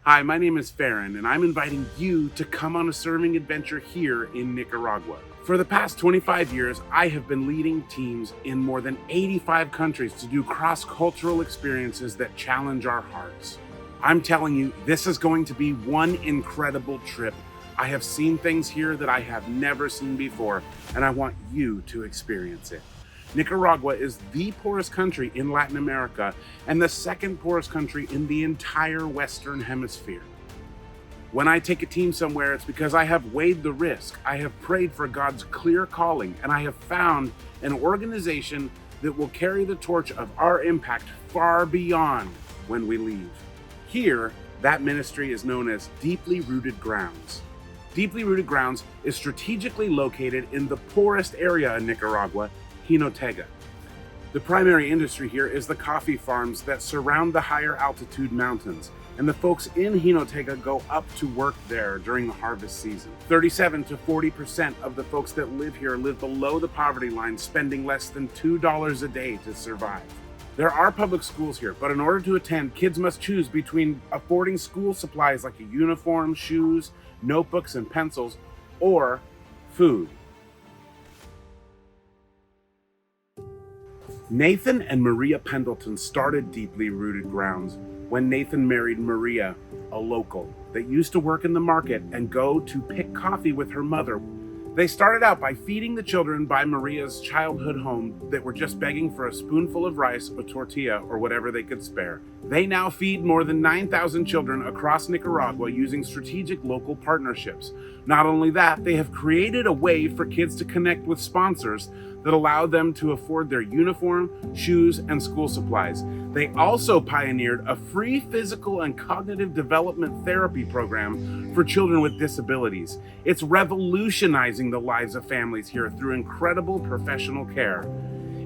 Hi, my name is Farron, and I'm inviting you to come on a serving adventure here in Nicaragua. For the past 25 years, I have been leading teams in more than 85 countries to do cross-cultural experiences that challenge our hearts. I'm telling you, this is going to be one incredible trip. I have seen things here that I have never seen before, and I want you to experience it. Nicaragua is the poorest country in Latin America and the second poorest country in the entire Western Hemisphere. When I take a team somewhere, it's because I have weighed the risk, I have prayed for God's clear calling, and I have found an organization that will carry the torch of our impact far beyond when we leave. Here, that ministry is known as Deeply Rooted Grounds. Deeply Rooted Grounds is strategically located in the poorest area in Nicaragua, Jinotega. The primary industry here is the coffee farms that surround the higher altitude mountains, and the folks in Jinotega go up to work there during the harvest season. 37 to 40% of the folks that live here live below the poverty line, spending less than $2 a day to survive. There are public schools here, but in order to attend, kids must choose between affording school supplies like a uniform, shoes, notebooks, and pencils, or food. Nathan and Maria Pendleton started Deeply Rooted Grounds when Nathan married Maria, a local that used to work in the market and go to pick coffee with her mother. They started out by feeding the children by Maria's childhood home that were just begging for a spoonful of rice, a tortilla, or whatever they could spare. They now feed more than 9,000 children across Nicaragua using strategic local partnerships. Not only that, they have created a way for kids to connect with sponsors that allow them to afford their uniform, shoes, and school supplies. They also pioneered a free physical and cognitive development therapy program for children with disabilities. It's revolutionizing the lives of families here through incredible professional care.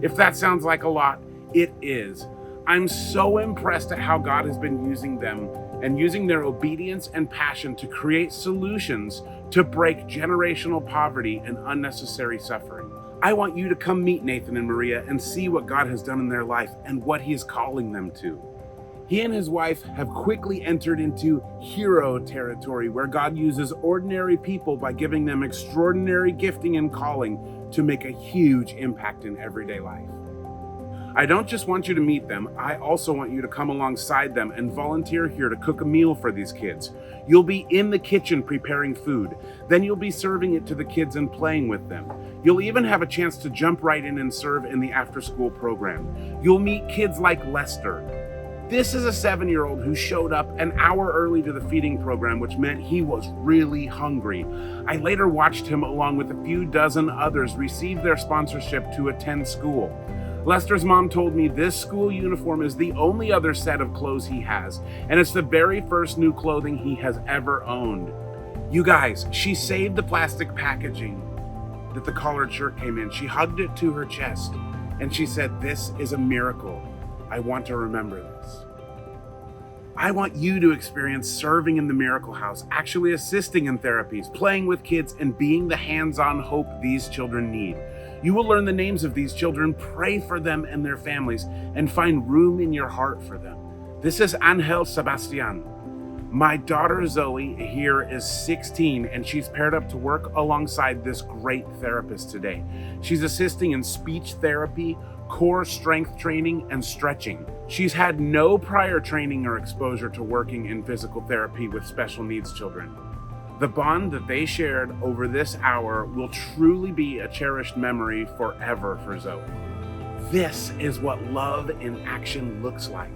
If that sounds like a lot, it is. I'm so impressed at how God has been using them and using their obedience and passion to create solutions to break generational poverty and unnecessary suffering. I want you to come meet Nathan and Maria and see what God has done in their life and what He is calling them to. He and his wife have quickly entered into hero territory where God uses ordinary people by giving them extraordinary gifting and calling to make a huge impact in everyday life. I don't just want you to meet them, I also want you to come alongside them and volunteer here to cook a meal for these kids. You'll be in the kitchen preparing food. Then you'll be serving it to the kids and playing with them. You'll even have a chance to jump right in and serve in the after-school program. You'll meet kids like Lester. This is a 7-year-old who showed up an hour early to the feeding program, which meant he was really hungry. I later watched him along with a few dozen others receive their sponsorship to attend school. Lester's mom told me this school uniform is the only other set of clothes he has, and it's the very first new clothing he has ever owned. You guys, she saved the plastic packaging that the collared shirt came in. She hugged it to her chest, and she said, "This is a miracle. I want to remember this." I want you to experience serving in the Miracle House, actually assisting in therapies, playing with kids, and being the hands-on hope these children need. You will learn the names of these children, pray for them and their families, and find room in your heart for them. This is Angel Sebastian. My daughter Zoe here is 16, and she's paired up to work alongside this great therapist today. She's assisting in speech therapy, core strength training, and stretching. She's had no prior training or exposure to working in physical therapy with special needs children. The bond that they shared over this hour will truly be a cherished memory forever for Zoe. This is what love in action looks like.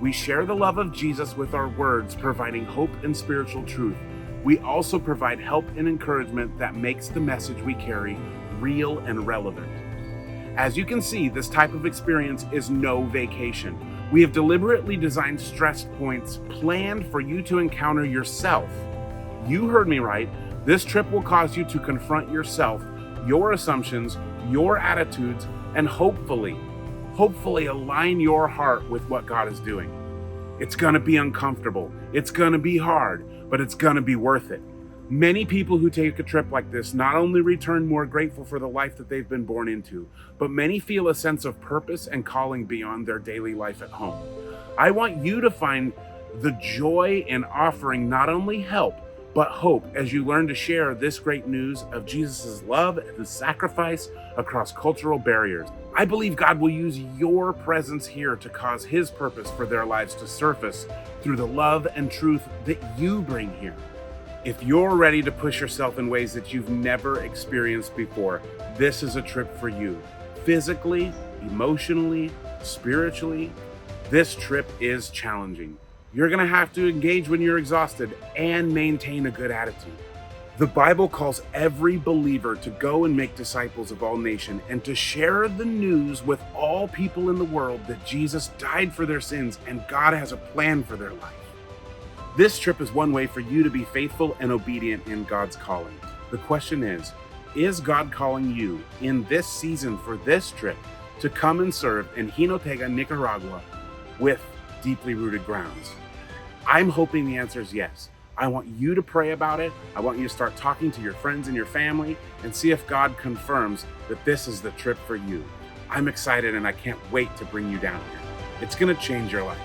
We share the love of Jesus with our words, providing hope and spiritual truth. We also provide help and encouragement that makes the message we carry real and relevant. As you can see, this type of experience is no vacation. We have deliberately designed stress points planned for you to encounter yourself. You heard me right. This trip will cause you to confront yourself, your assumptions, your attitudes, and hopefully align your heart with what God is doing. It's gonna be uncomfortable. It's gonna be hard, but it's gonna be worth it. Many people who take a trip like this not only return more grateful for the life that they've been born into, but many feel a sense of purpose and calling beyond their daily life at home. I want you to find The joy in offering not only help, but hope as you learn to share this great news of Jesus' love and sacrifice across cultural barriers. I believe God will use your presence here to cause His purpose for their lives to surface through the love and truth that you bring here. If you're ready to push yourself in ways that you've never experienced before, this is a trip for you. Physically, emotionally, spiritually, this trip is challenging. You're going to have to engage when you're exhausted and maintain a good attitude. The Bible calls every believer to go and make disciples of all nations and to share the news with all people in the world that Jesus died for their sins and God has a plan for their life. This trip is one way for you to be faithful and obedient in God's calling. The question is God calling you in this season for this trip to come and serve in Jinotega, Nicaragua with deeply rooted grounds? I'm hoping the answer is yes. I want you to pray about it. I want you to start talking to your friends and your family and see if God confirms that this is the trip for you. I'm excited and I can't wait to bring you down here. It's going to change your life.